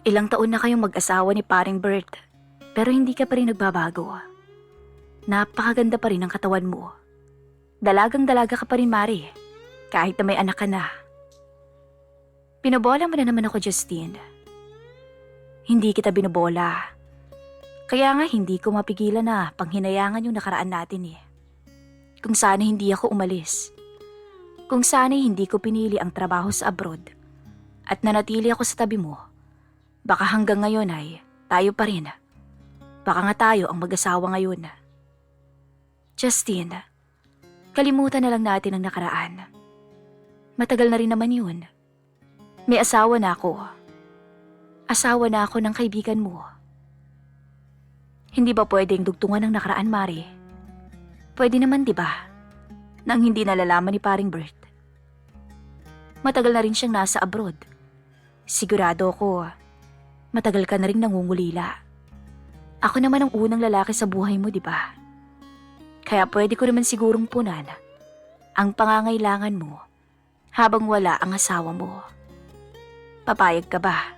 Ilang taon na kayong mag-asawa ni paring Bert, pero hindi ka pa rin nagbabago. Napakaganda pa rin ang katawan mo. Dalagang-dalaga ka pa rin, Mari, kahit na may anak ka na. Binobola mo na naman ako, Justine. Hindi kita binobola. Kaya nga hindi ko mapigilan na panghinayangan yung nakaraan natin eh. Kung sana hindi ako umalis. Kung sana hindi ko pinili ang trabaho sa abroad at nanatili ako sa tabi mo, baka hanggang ngayon ay tayo pa rin. Baka nga tayo ang mag-asawa ngayon. Justine, kalimutan na lang natin ang nakaraan. Matagal na rin naman yun. May asawa na ako. Asawa na ako ng kaibigan mo. Hindi ba pwedeng dugtungan ng nakaraan, Mari? Pwede naman, di ba? Nang hindi nalalaman ni paring Bert. Matagal na rin siyang nasa abroad. Sigurado ako, matagal ka na rin nangungulila. Ako naman ang unang lalaki sa buhay mo, di ba? Kaya pwede ko naman sigurong punan ang pangangailangan mo habang wala ang asawa mo. Papayag ka ba?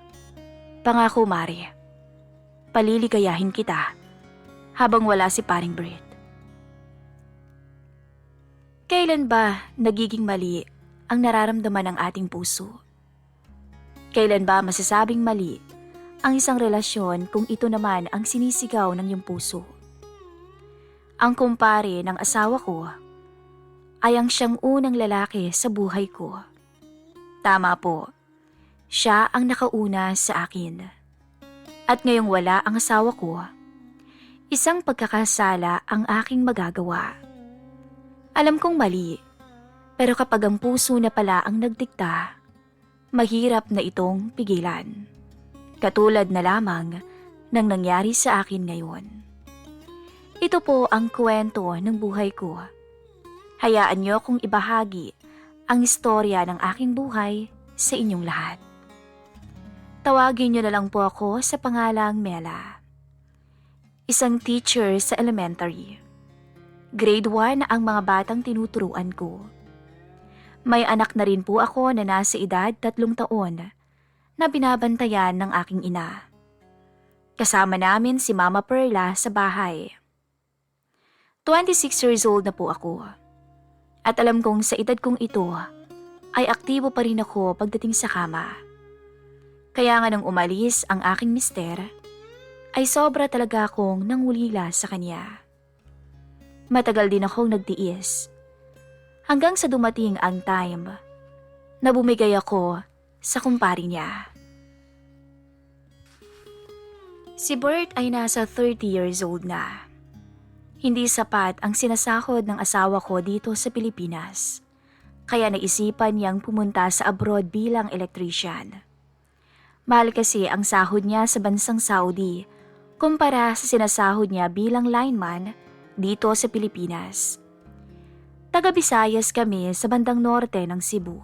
Pangako, Mari. Paliligayahin kita habang wala si paring Bert. Kailan ba nagiging mali ang nararamdaman ng ating puso? Kailan ba masasabing mali ang isang relasyon kung ito naman ang sinisigaw ng iyong puso? Ang kumpare ng asawa ko ay ang siyang unang lalaki sa buhay ko. Tama po, siya ang nakauna sa akin. At ngayong wala ang asawa ko, isang pagkakasala ang aking magagawa. Alam kong mali, pero kapag ang puso na pala ang nagdikta, mahirap na itong pigilan. Katulad na lamang ng nangyari sa akin ngayon. Ito po ang kwento ng buhay ko. Hayaan niyo kong ibahagi ang istorya ng aking buhay sa inyong lahat. Tawagin niyo na lang po ako sa pangalang Mela. Isang teacher sa elementary. Grade 1 ang mga batang tinuturuan ko. May anak na rin po ako na nasa edad 3 taon na binabantayan ng aking ina. Kasama namin si Mama Perla sa bahay. 26 years old na po ako. At alam kong sa edad kong ito ay aktibo pa rin ako pagdating sa kama. Kaya nga nang umalis ang aking mister, ay sobra talaga akong nangulila sa kanya. Matagal din akong nagtiis. Hanggang sa dumating ang time na bumigay ako sa kumpare niya. Si Bert ay nasa 30 years old na. Hindi sapat ang sinasahod ng asawa ko dito sa Pilipinas. Kaya naisipan niyang pumunta sa abroad bilang electrician. Mahal kasi ang sahod niya sa bansang Saudi kumpara sa sinasahod niya bilang lineman dito sa Pilipinas. Taga Visayas kami sa bandang norte ng Cebu.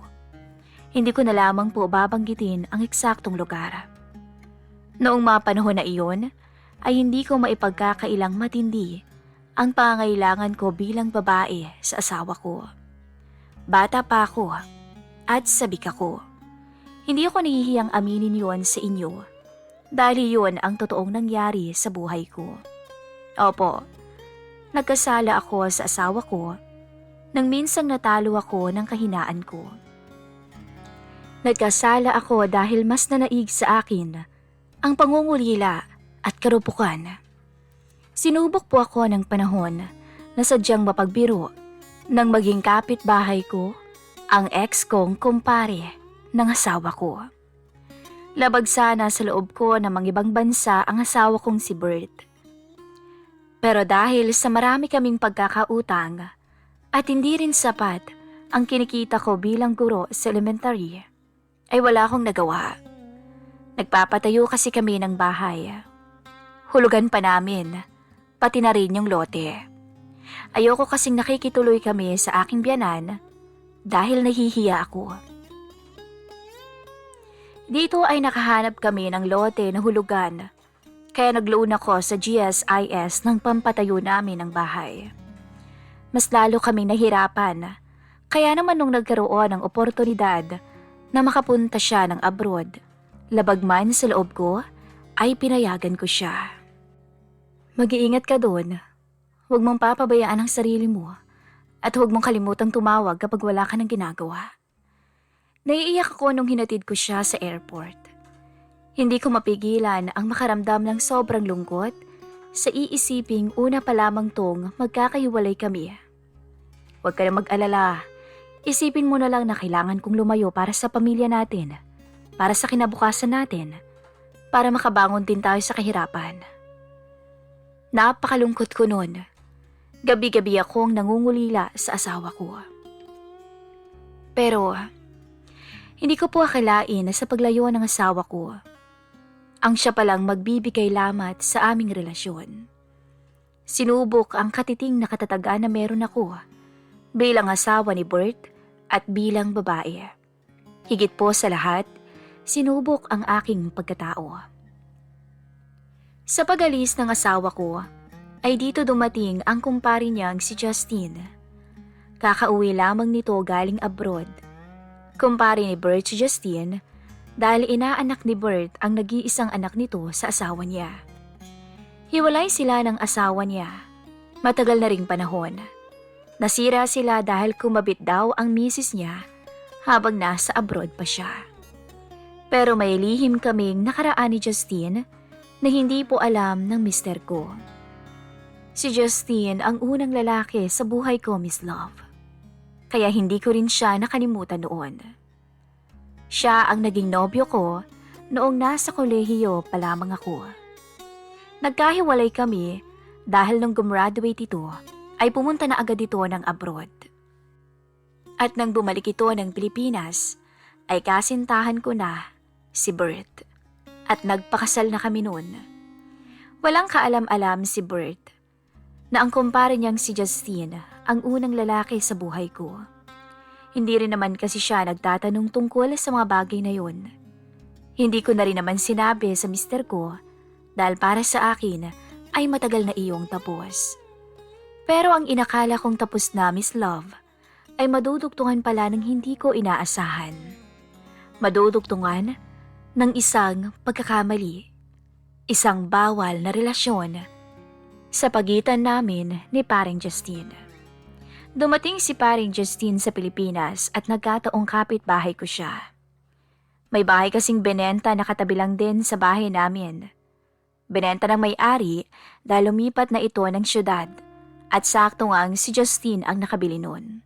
Hindi ko na lamang po babanggitin ang eksaktong lugar. Noong mga panahon na iyon, ay hindi ko maipagkakailang matindi ang pangangailangan ko bilang babae sa asawa ko. Bata pa ako at sabik ako. Hindi ako nahihiyang aminin yon sa inyo dahil yun ang totoong nangyari sa buhay ko. Opo, nagkasala ako sa asawa ko nang minsang natalo ako ng kahinaan ko. Nagkasala ako dahil mas nanaig sa akin ang pangungulila at karupukan. Sinubok po ako ng panahon na sadyang mapagbiro nang maging kapitbahay ko ang ex kong kumpare ng asawa ko. Labag sana sa loob ko na mangibang bansa ang asawa kong si Bert. Pero dahil sa marami kaming pagkakautang at hindi rin sapat ang kinikita ko bilang guro sa elementary, ay wala akong nagawa. Nagpapatayo kasi kami ng bahay. Hulugan pa namin, pati na rin yung lote. Ayoko kasing nakikituloy kami sa aking biyanan dahil nahihiya ako. Dito ay nakahanap kami ng lote na hulugan, kaya nag-loan ako sa GSIS ng pampatayo namin ng bahay. Mas lalo kaming nahirapan, kaya naman nung nagkaroon ng oportunidad na makapunta siya ng abroad, labag man sa loob ko, ay pinayagan ko siya. Mag-iingat ka doon. Huwag mong papabayaan ang sarili mo at huwag mong kalimutang tumawag kapag wala ka ng ginagawa. Naiiyak ako nung hinatid ko siya sa airport. Hindi ko mapigilan ang makaramdam ng sobrang lungkot sa iisiping una pa lamang tong magkakahiwalay kami. Huwag ka na mag-alala. Isipin mo na lang na kailangan kong lumayo para sa pamilya natin, para sa kinabukasan natin, para makabangon din tayo sa kahirapan. Napakalungkot ko noon. Gabi-gabi akong nangungulila sa asawa ko. Pero, hindi ko po akalain na sa paglayo ng asawa ko, ang siya palang magbibigay lamat sa aming relasyon. Sinubok ang katiting na katatagan na meron ako bilang asawa ni Bert at bilang babae. Higit po sa lahat, sinubok ang aking pagkatao. Sa pag-alis ng asawa ko, ay dito dumating ang kumpare niyang si Justine. Kakauwi lamang nito galing abroad. Kumpare ni Bert si Justine dahil inaanak ni Bert ang nag-iisang anak nito sa asawa niya. Hiwalay sila ng asawa niya. Matagal na ring panahon. Nasira sila dahil kumabit daw ang misis niya habang nasa abroad pa siya. Pero may lihim kaming nakaraan ni Justine na hindi po alam ng mister ko. Si Justine ang unang lalaki sa buhay ko, Miss Love. Kaya hindi ko rin siya nakalimutan noon. Siya ang naging nobyo ko noong nasa kolehiyo pa lamang ako. Nagkahiwalay kami dahil nung gumraduate ito ay pumunta na agad ito ng abroad. At nang bumalik ito ng Pilipinas ay kasintahan ko na si Bert at nagpakasal na kami noon. Walang kaalam-alam si Bert na ang kumpare niyang si Justine ang unang lalaki sa buhay ko. Hindi rin naman kasi siya nagtatanong tungkol sa mga bagay na yun. Hindi ko na rin naman sinabi sa mister ko dahil para sa akin ay matagal na iyong tapos. Pero ang inakala kong tapos na, Miss Love, ay madudugtungan pala ng hindi ko inaasahan. Madudugtungan ng isang pagkakamali, isang bawal na relasyon sa pagitan namin ni paring Justine. Dumating si paring Justine sa Pilipinas at nagkataong kapitbahay ko siya. May bahay kasing binenta na katabi lang din sa bahay namin. Binenta ng may-ari dahil lumipat na ito ng syudad at sakto ngang si Justine ang nakabili nun.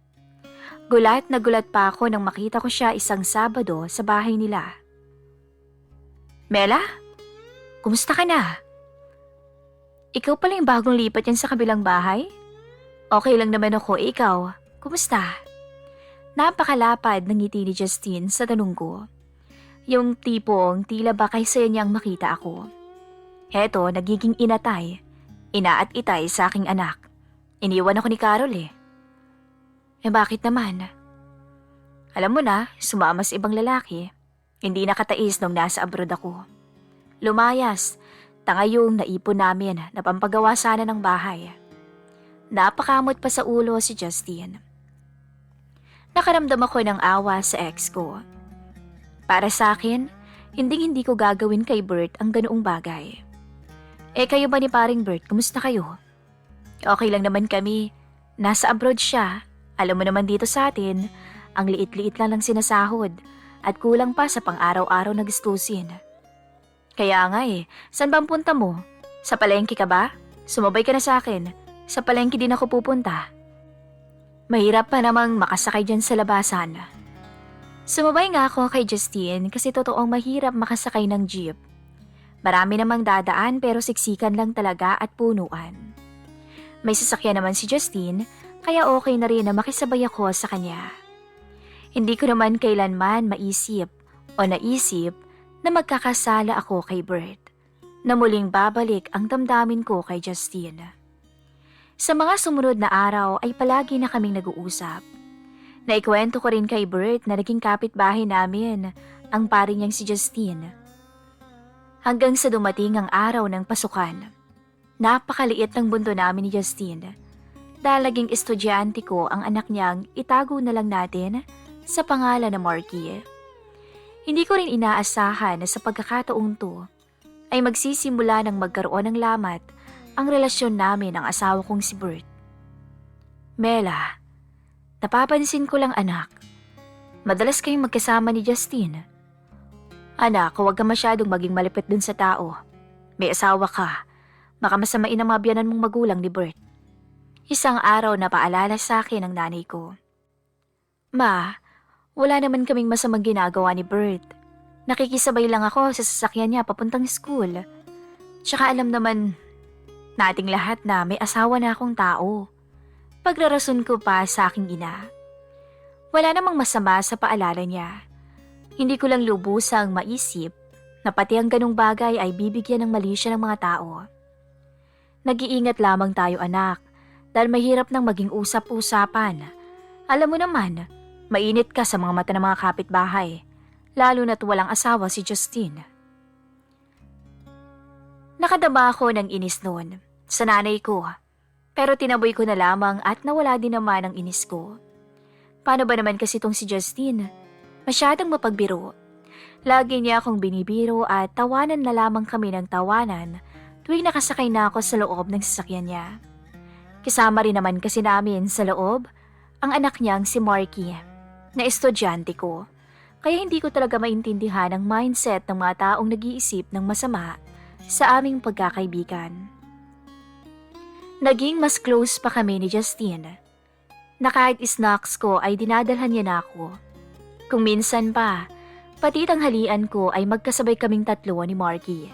Gulat na gulat pa ako nang makita ko siya isang Sabado sa bahay nila. Mela, kumusta ka na? Ikaw pala yung bagong lipat yan sa kabilang bahay? Okay lang naman ako, ikaw, kumusta? Napakalapad ng ngiti ni Justine sa tanong ko. Yung tipong tila ba kay saya niyang makita ako. Heto, nagiging inatay, ina at itay sa aking anak. Iniwan ako ni Carol eh. Eh bakit naman? Alam mo na, sumama sa ibang lalaki. Hindi nakatiis nung nasa abroad ako. Lumayas, tanga yung naipon namin na pampagawa sana ng bahay. Napakamot pa sa ulo si Justine. Nakaramdam ako ng awa sa ex ko. Para sa akin, hindi ko gagawin kay Bert ang ganoong bagay. Eh kayo ba ni paring Bert, kumusta kayo? Okay lang naman kami. Nasa abroad siya. Alam mo naman dito sa atin, ang liit-liit lang ng sinasahod at kulang pa sa pang-araw-araw na gastusin. Kaya nga saan ba ang punta mo? Sa palengke ka ba? Sumabay ka na sa akin. Sa palengke din ako pupunta. Mahirap pa namang makasakay dyan sa labasan. Sumabay nga ako kay Justine kasi totoong mahirap makasakay ng jeep. Marami namang dadaan pero siksikan lang talaga at punuan. May sasakyan naman si Justine kaya okay na rin na makisabay ako sa kanya. Hindi ko naman kailanman maisip o naisip na magkakasala ako kay Bert, na muling babalik ang damdamin ko kay Justine. Sa mga sumunod na araw ay palagi na kaming nag-uusap. Naikwento ko rin kay Bert na naging kapitbahay namin ang pari niyang si Justine. Hanggang sa dumating ang araw ng pasukan. Napakaliit ng bundo namin ni Justine. Dahil naging estudyante ko ang anak niyang itago na lang natin sa pangalan na Marky. Hindi ko rin inaasahan na sa pagkakataong to ay magsisimula ng magkaroon ng lamat ang relasyon namin ng asawa kong si Bert. Mela, napapansin ko lang anak, madalas kayong magkasama ni Justine. Anak, huwag ka masyadong maging malipit dun sa tao. May asawa ka, baka masamain ang mga biyanan mong magulang ni Bert. Isang araw na paalala sa akin ng nanay ko. Ma, wala naman kaming masamang ginagawa ni Bert. Nakikisabay lang ako sa sasakyan niya papuntang school. Tsaka alam naman nating lahat na may asawa na akong tao. Pagrarason ko pa sa aking ina. Wala namang masama sa paalala niya. Hindi ko lang lubusang maisip na pati ang ganong bagay ay bibigyan ng mali siya ng mga tao. Nag-iingat lamang tayo anak dahil mahirap nang maging usap-usapan. Alam mo naman, mainit ka sa mga mata ng mga kapitbahay, lalo na't walang asawa si Justine. Nakadama ako ng inis noon sa nanay ko, pero tinaboy ko na lamang at nawala din naman ang inis ko. Paano ba naman kasi itong si Justine? Masyadong mapagbiro. Lagi niya akong binibiro at tawanan na lamang kami ng tawanan tuwing nakasakay na ako sa loob ng sasakyan niya. Kasama rin naman kasi namin sa loob ang anak niyang si Marky, na estudyante ko. Kaya hindi ko talaga maintindihan ang mindset ng mga taong nag-iisip ng masama sa aming pagkakaibigan. Naging mas close pa kami ni Justine, na kahit snacks ko ay dinadalhan niya na ako. Kung minsan pa, pati tanghalian ko ay magkasabay kaming tatlo ni Marky.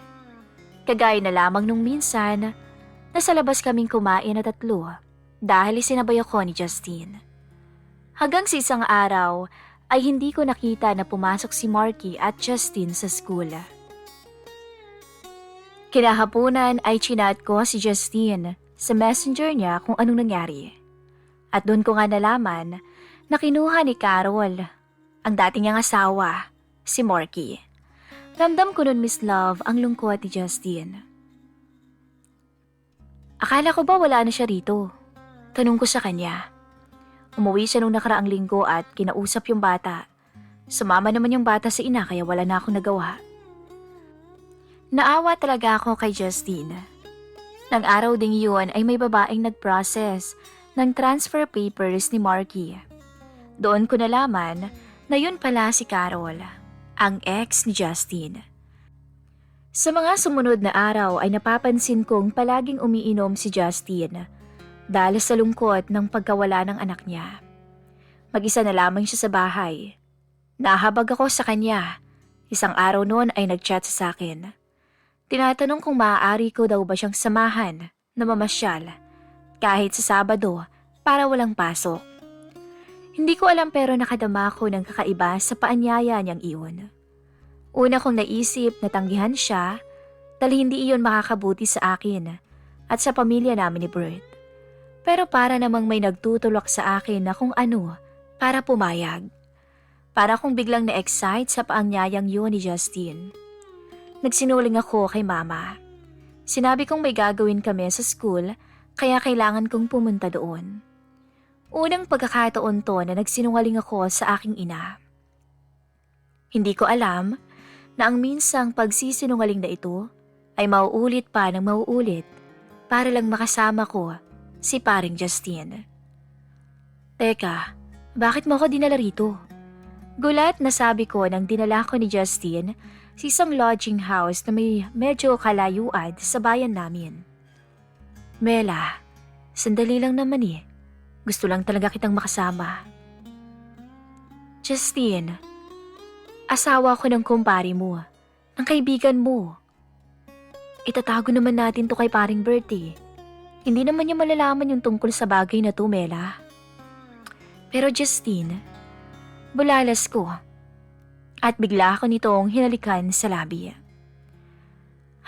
Kagaya na lamang nung minsan, nasa labas kaming kumain na tatlo dahil sinabay ako ni Justine. Hanggang sa isang araw ay hindi ko nakita na pumasok si Marky at Justine sa school. Kinahaponan ay chinat ko si Justine sa messenger niya kung anong nangyari. At doon ko nga nalaman na kinuha ni Carol, ang dating niyang asawa, si Marky. Ramdam ko nun, Miss Love, ang lungkot ni Justine. Akala ko ba wala na siya rito? Tanong ko sa kanya. Umuwi siya nung nakaraang linggo at kinausap yung bata. Sumama naman yung bata sa ina kaya wala na akong nagawa. Naawa talaga ako kay Justine. Nang araw ding yun ay may babaeng nag-process ng transfer papers ni Marky. Doon ko nalaman na yun pala si Carol, ang ex ni Justine. Sa mga sumunod na araw ay napapansin kong palaging umiinom si Justine dahil sa lungkot ng pagkawala ng anak niya. Mag-isa na lamang siya sa bahay. Nahabag ako sa kanya. Isang araw noon ay nag-chat sa akin. Tinatanong kung maaari ko daw ba siyang samahan na mamasyal kahit sa Sabado para walang pasok. Hindi ko alam pero nakadama ko ng kakaiba sa paanyaya niyang iyon. Una kong naisip na tanggihan siya dahil hindi iyon makakabuti sa akin at sa pamilya namin ni Bert. Pero para namang may nagtutulak sa akin na kung ano para pumayag. Para kong biglang na-excite sa paanyayang yun ni Justine. Nagsinuling ako kay mama. Sinabi kong may gagawin kami sa school kaya kailangan kong pumunta doon. Unang pagkakataon to na nagsinungaling ako sa aking ina. Hindi ko alam na ang minsang pagsisinungaling na ito ay mauulit pa ng mauulit para lang makasama ko si paring Justine. Teka, bakit mo ako dinala rito? Gulat na sabi ko nang dinala ko ni Justine sa isang lodging house na may medyo kalayuan sa bayan namin. Mela, sandali lang naman eh. Gusto lang talaga kitang makasama. Justine, asawa ko ng kumpare mo, ng kaibigan mo. Itatago naman natin to kay paring Bertie. Hindi naman niya malalaman yung tungkol sa bagay na to, Mela. Pero Justine, bulalas ko. At bigla ako nitong hinalikan sa labi.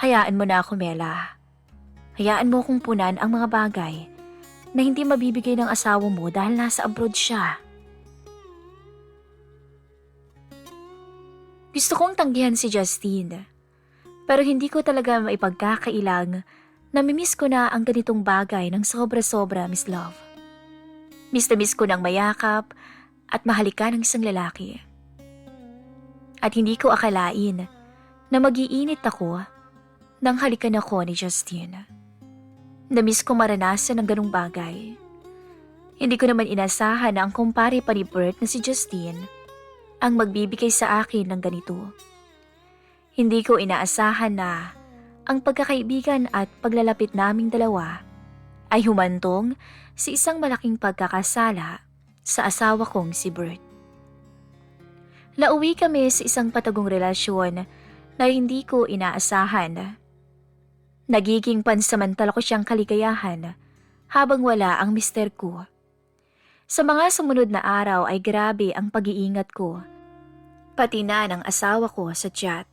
Hayaan mo na ako, Mela. Hayaan mo kong punan ang mga bagay na hindi mabibigay ng asawa mo dahil nasa abroad siya. Gusto kong tanggihan si Justine, pero hindi ko talaga maipagkakailang. Namimiss ko na ang ganitong bagay ng sobra-sobra, Miss Love. Miss na miss ko ng mayakap at mahalikan ng isang lalaki. At hindi ko akalain na mag-iinit ako nang halikan ako ni Justine. Namiss ko maranasan ng ganung bagay. Hindi ko naman inasahan na ang kumpare pa ni Bert na si Justine ang magbibigay sa akin ng ganito. Hindi ko inaasahan na ang pagkakaibigan at paglalapit naming dalawa ay humantong sa isang malaking pagkakasala sa asawa kong si Bert. Nauwi kami sa isang patagong relasyon na hindi ko inaasahan. Nagiging pansamantala ko siyang kaligayahan habang wala ang mister ko. Sa mga sumunod na araw ay grabe ang pag-iingat ko, pati na ng asawa ko sa chat.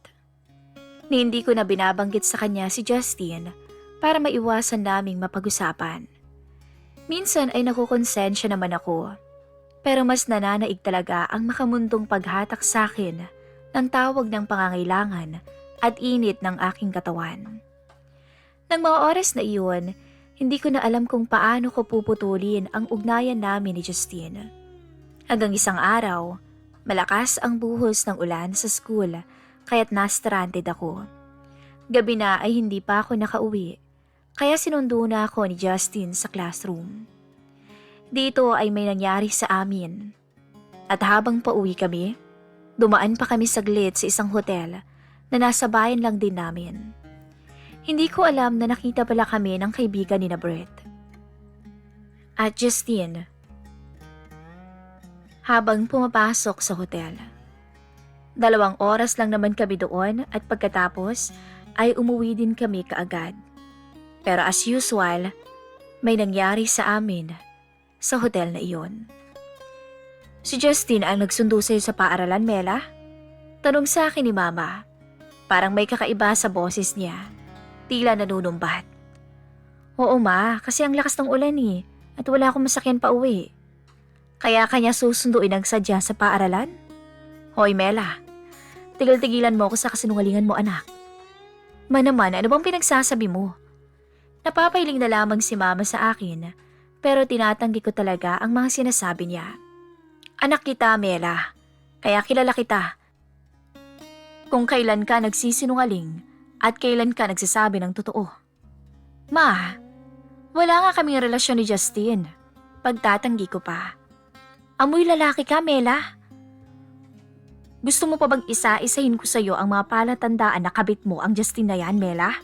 Ni hindi ko na binabanggit sa kanya si Justine para maiwasan naming mapag-usapan. Minsan ay nakukonsensya naman ako, pero mas nananaig talaga ang makamundong paghatak sa akin ng tawag ng pangangailangan at init ng aking katawan. Nang mga oras na iyon, hindi ko na alam kung paano ko puputulin ang ugnayan namin ni Justine. Hanggang isang araw, malakas ang buhos ng ulan sa school kaya't na-stranded ako. Gabi na ay hindi pa ako nakauwi, kaya sinundo na ako ni Justine sa classroom. Dito ay may nangyari sa amin. At habang pauwi kami, dumaan pa kami saglit sa isang hotel na nasa bayan lang din namin. Hindi ko alam na nakita pala kami ng kaibigan ni na Bert at Justine habang pumapasok sa hotel. 2 oras lang naman kami doon at pagkatapos ay umuwi din kami kaagad. Pero as usual, may nangyari sa amin sa hotel na iyon. Si Justine ang nagsundo sa'yo sa paaralan, Mela? Tanong sa akin ni Mama. Parang may kakaiba sa boses niya. Tila nanunumbat. Oo ma, kasi ang lakas ng ulan at wala akong masakyan pa uwi. Kaya kanya susunduin ang sadya sa paaralan? Hoy Mela, tigil-tigilan mo ako sa kasinungalingan mo anak. Naman, ano bang pinagsasabi mo? Napapailing na lamang si Mama sa akin, pero tinatanggi ko talaga ang mga sinasabi niya. Anak kita Mela, kaya kilala kita. Kung kailan ka nagsisinungaling, at kailan ka nagsasabi ng totoo? Ma, wala nga kaming relasyon ni Justine. Pagtatanggi ko pa. Amoy lalaki ka, Mela. Gusto mo pa bang isa-isahin ko sa'yo ang mga palatandaan na kabit mo ang Justine na yan, Mela?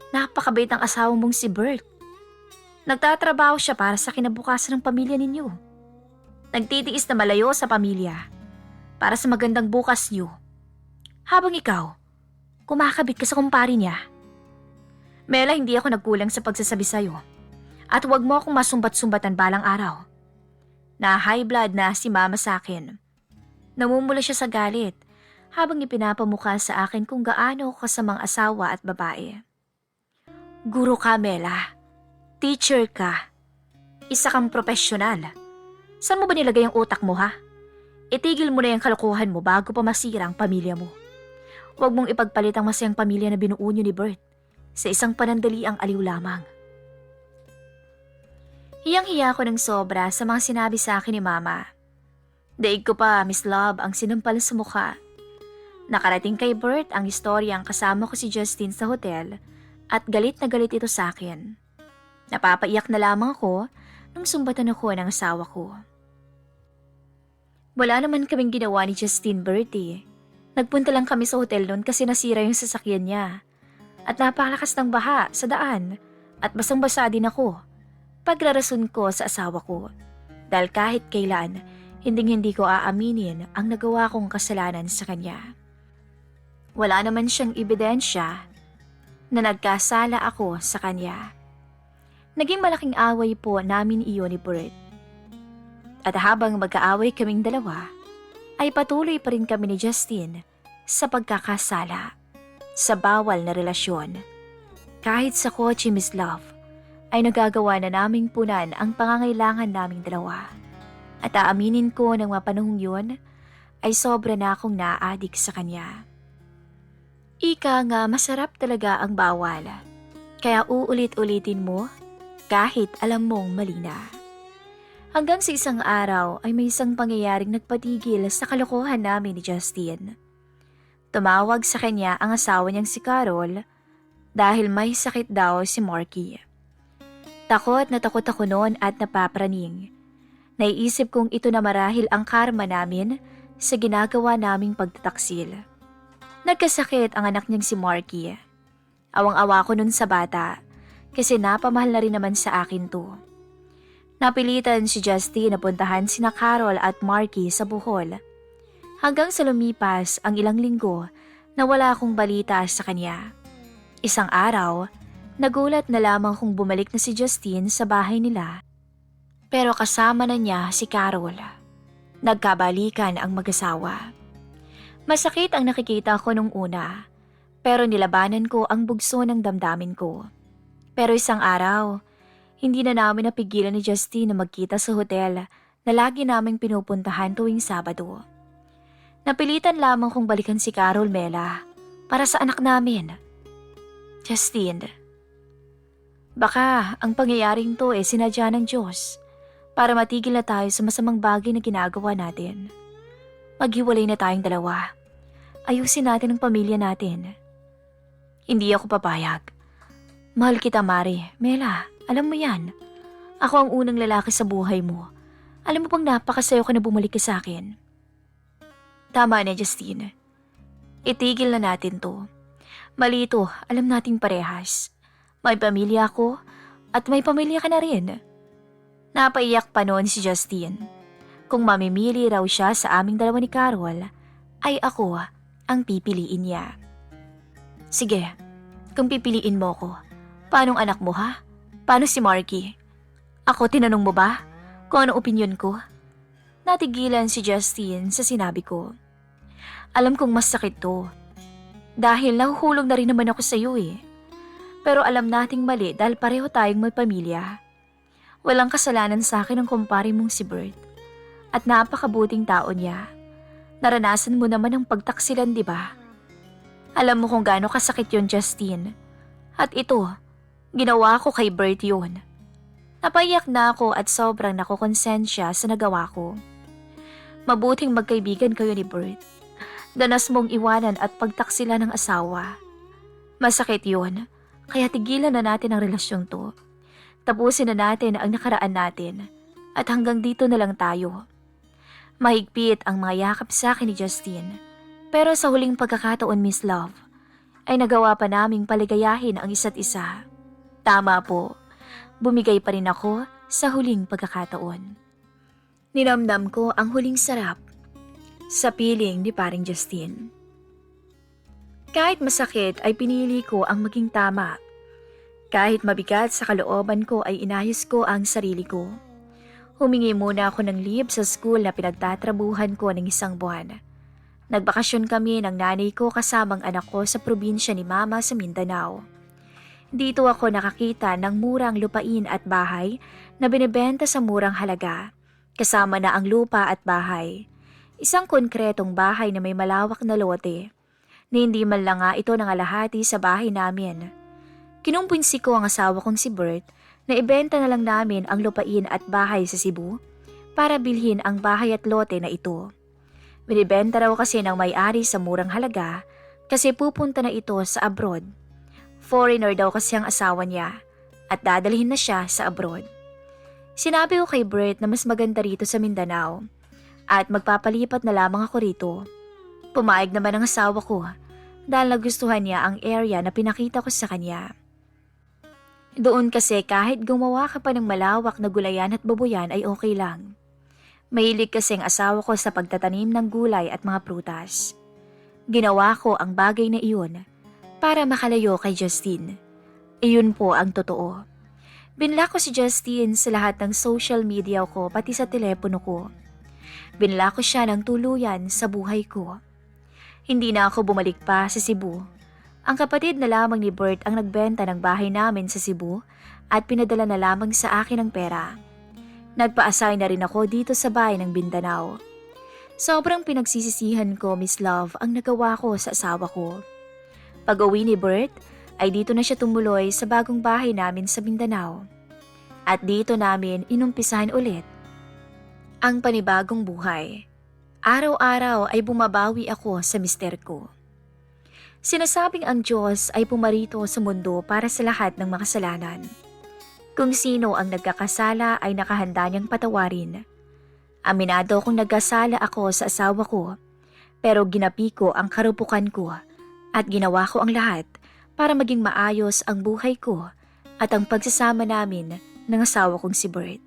Napakabait ang asawa mong si Bert. Nagtatrabaho siya para sa kinabukasan ng pamilya ninyo. Nagtitiis na malayo sa pamilya para sa magandang bukas niyo. Habang ikaw, kumakabit ka sa kumpare niya. Mela, hindi ako nagkulang sa pagsasabi sa'yo. At huwag mo akong masumbat-sumbatan balang araw. Na high blood na si Mama sa akin. Namumula siya sa galit habang ipinapamukha sa akin kung gaano ako kasamang asawa at babae. Guro ka, Mela. Teacher ka. Isa kang profesional. Saan mo ba nilagay ang utak mo, ha? Itigil mo na yung kalokohan mo bago pa masira ang pamilya mo. Huwag mong ipagpalit ang masayang pamilya na binuo niyo ni Bert sa isang panandaliang aliw lamang. Hiyang-hiya ko ng sobra sa mga sinabi sa akin ni Mama. Daig ko pa, Miss Love, ang sinampal sa mukha. Nakarating kay Bert ang istoryang kasama ko si Justine sa hotel at galit na galit ito sa akin. Napapaiyak na lamang ako nung sumbatan ako ng asawa ko. Wala naman kaming ginawa ni Justine, Bert Nagpunta lang kami sa hotel noon kasi nasira yung sasakyan niya. At napakalakas ng baha sa daan at basang-basa din ako. Pagrarason ko sa asawa ko. Dahil kahit kailan, hinding-hindi ko aaminin ang nagawa kong kasalanan sa kanya. Wala naman siyang ebidensya na nagkasala ako sa kanya. Naging malaking away po namin iyon ni Bert. At habang mag-aaway kaming dalawa, ay patuloy pa rin kami ni Justine sa pagkakasala sa bawal na relasyon. Kahit sa kotse, Miss Love, ay nagagawa na naming punan ang pangangailangan naming dalawa. At aaminin ko ng mga panahong yun ay sobra na akong na-addict sa kanya. Ika nga, masarap talaga ang bawal. Kaya uulit-ulitin mo kahit alam mong mali na. Hanggang sa isang araw ay may isang pangyayaring nagpatigil sa kalokohan namin ni Justin. Tumawag sa kanya ang asawa niyang si Carol dahil may sakit daw si Marky. Takot na takot ako noon at napapraning. Naiisip kong ito na marahil ang karma namin sa ginagawa naming pagtataksil. Nagkasakit ang anak niyang si Marky. Awang-awa ko nun sa bata kasi napamahal na rin naman sa akin to. Napilitan si Justin na puntahan sina Carol at Marky sa Bohol. Hanggang sa lumipas ang ilang linggo na wala akong balita sa kanya. Isang araw, nagulat na lamang kung bumalik na si Justin sa bahay nila. Pero kasama na niya si Carol. Nagkabalikan ang mag-asawa. Masakit ang nakikita ko nung una, pero nilabanan ko ang bugso ng damdamin ko. Pero isang araw, hindi na namin napigilan ni Justin na magkita sa hotel na lagi naming pinupuntahan tuwing Sabado. Napilitan lamang kong balikan si Carol, Mela, para sa anak namin. Justin, baka ang pangyayaring to sinadya ng Diyos para matigil na tayo sa masamang bagay na ginagawa natin. Maghiwalay na tayong dalawa. Ayusin natin ang pamilya natin. Hindi ako papayag. Mahal kita, Mare. Mela, alam mo yan. Ako ang unang lalaki sa buhay mo. Alam mo bang napakasayo ka na bumalik ka sa akin? Tama na, Justine. Itigil na natin to. Mali ito, alam nating parehas. May pamilya ako at may pamilya ka na rin. Napaiyak pa noon si Justine. Kung mamimili raw siya sa aming dalawa ni Carol, ay ako ang pipiliin niya. Sige, kung pipiliin mo ko, paanong anak mo ha? Paano si Marky? Ako tinanong mo ba kung ano opinyon ko? Natigilan si Justine sa sinabi ko. Alam kong mas sakit to. Dahil nahuhulog na rin naman ako sa iyo Pero alam nating mali dahil pareho tayong may pamilya. Walang kasalanan sa akin ang kumpare mong si Bert. At napakabuting tao niya. Naranasan mo naman ang pagtaksilan, di ba? Alam mo kung gaano kasakit yon, Justine. At ito, ginawa ko kay Bert yun. Napaiyak na ako at sobrang nakukonsensya sa nagawa ko. Mabuting magkaibigan kayo ni Bert. Danas mong iwanan at pagtaksilan ng asawa. Masakit yun, kaya tigilan na natin ang relasyong to. Tapusin na natin ang nakaraan natin at hanggang dito na lang tayo. Mahigpit ang mga yakap sa akin ni Justine. Pero sa huling pagkakataon, Miss Love, ay nagawa pa naming paligayahin ang isa't isa. Tama po, bumigay pa rin ako sa huling pagkakataon. Ninamdam ko ang huling sarap sa piling ni paring Justine. Kahit masakit ay pinili ko ang maging tama. Kahit mabigat sa kalooban ko ay inayos ko ang sarili ko. Humingi muna ako ng leave sa school na pinagtatrabuhan ko ng 1 buwan. Nagbakasyon kami ng nanay ko kasamang anak ko sa probinsya ni Mama sa Mindanao. Dito ako nakakita ng murang lupain at bahay na binibenta sa murang halaga, kasama na ang lupa at bahay. Isang konkretong bahay na may malawak na lote, na hindi man lang nga ito nangalahati sa bahay namin. Kinumpinsi ko ang asawa kong si Bert na ibenta na lang namin ang lupain at bahay sa Cebu para bilhin ang bahay at lote na ito. Binibenta raw kasi ng may-ari sa murang halaga kasi pupunta na ito sa abroad. Foreigner daw kasi ang asawa niya at dadalhin na siya sa abroad. Sinabi ko kay Bert na mas maganda rito sa Mindanao at magpapalipat na lamang ako rito. Pumayag naman ang asawa ko dahil nagustuhan niya ang area na pinakita ko sa kanya. Doon kasi kahit gumawa ka pa ng malawak na gulayan at babuyan ay okay lang. Mahilig kasi ang asawa ko sa pagtatanim ng gulay at mga prutas. Ginawa ko ang bagay na iyon para makalayo kay Justine. Iyon po ang totoo. Binlock ko si Justine sa lahat ng social media ko pati sa telepono ko. Binlock ko siya ng tuluyan sa buhay ko. Hindi na ako bumalik pa sa Cebu. Ang kapatid na lamang ni Bert ang nagbenta ng bahay namin sa Cebu at pinadala na lamang sa akin ang pera. Nagpa-assign na rin ako dito sa bahay ng Mindanao. Sobrang pinagsisisihan ko, Miss Love, ang nagawa ko sa asawa ko. Pag-uwi ni Bert, ay dito na siya tumuloy sa bagong bahay namin sa Mindanao. At dito namin inumpisahan ulit Ang panibagong buhay. Araw-araw ay bumabawi ako sa mister ko. Sinasabing ang Diyos ay pumarito sa mundo para sa lahat ng makasalanan. Kung sino ang nagkakasala ay nakahanda niyang patawarin. Aminado kung nagkasala ako sa asawa ko, pero ginapi ko ang karupukan ko at ginawa ko ang lahat para maging maayos ang buhay ko at ang pagsasama namin ng asawa kong si Bert.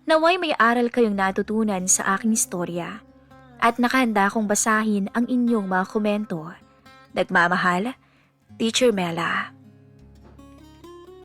Naway may aral kayong natutunan sa aking istorya at nakahanda kong basahin ang inyong mga komento. Nagmamahal, Teacher Mela.